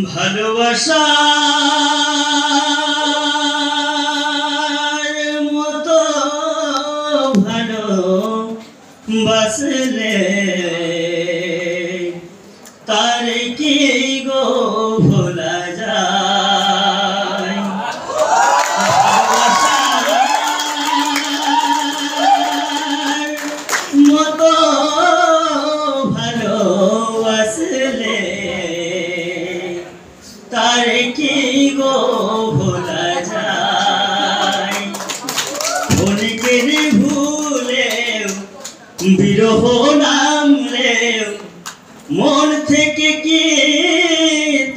ভালোবাসার মতো ভালোবাসলে তার কি গো ভোলা যায়। ভালোবাসার মতো ভালোবাসলে তার কি গো ভোলা যায়। অনেকের ভুলেও বিরহ নামলেও মন থেকে কি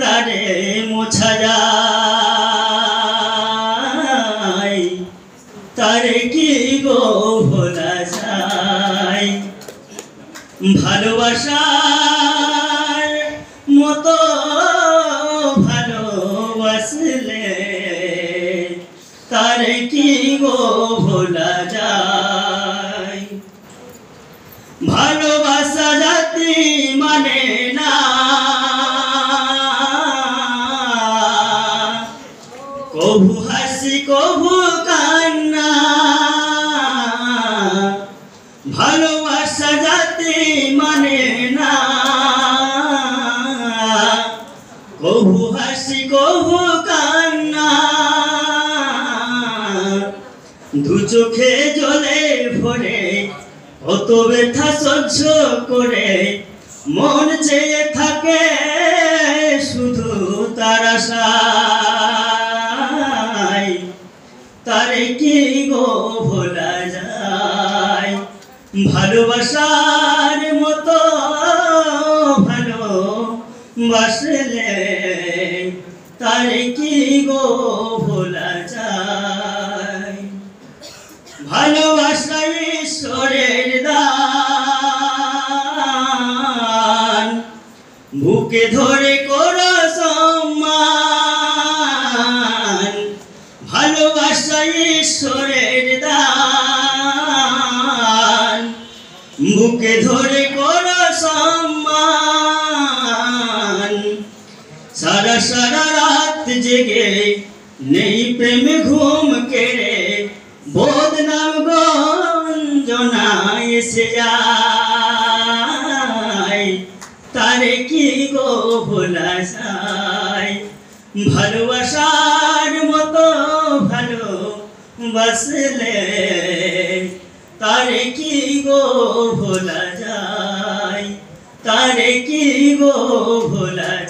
তারে মোছা যায়। তারে কি গো ভোলা যায়। ভালোবাসার মতো ভালোবাসলে তার কি গো ভোলা যায়। ভালোবাসা জাতি মানে না কভু হাসি কভু কান্না। ভালোবাসা জাতি মানে না কভু হাসি কভু কান্না। দু চোখে জলে ভরে কত ব্যথা সহ্য করে মন চেয়ে থাকে শুধু তার আশায়। তারে কি গো ভোলা যায়। ভালোবাসার মতো ভালোবাসলে তারে কি গো ভোলা যায়। ভালোবাসা ঈশ্বরের দান বুকে ধরে করো সম্মান। ভালোবাসা ঈশ্বরের দান বুকে ধরে করো সম্মান। সারা সারা রাত জেগে নেই প্রেম ঘুম কেড়ে বদনাম গঞ্জনা এসে যায়। তারে কি গো ভোলা যায়। ভালোবাসার মতো ভালোবাসলে তারে কি গো ভোলা যায়। তারে কি গো ভোলা যায়।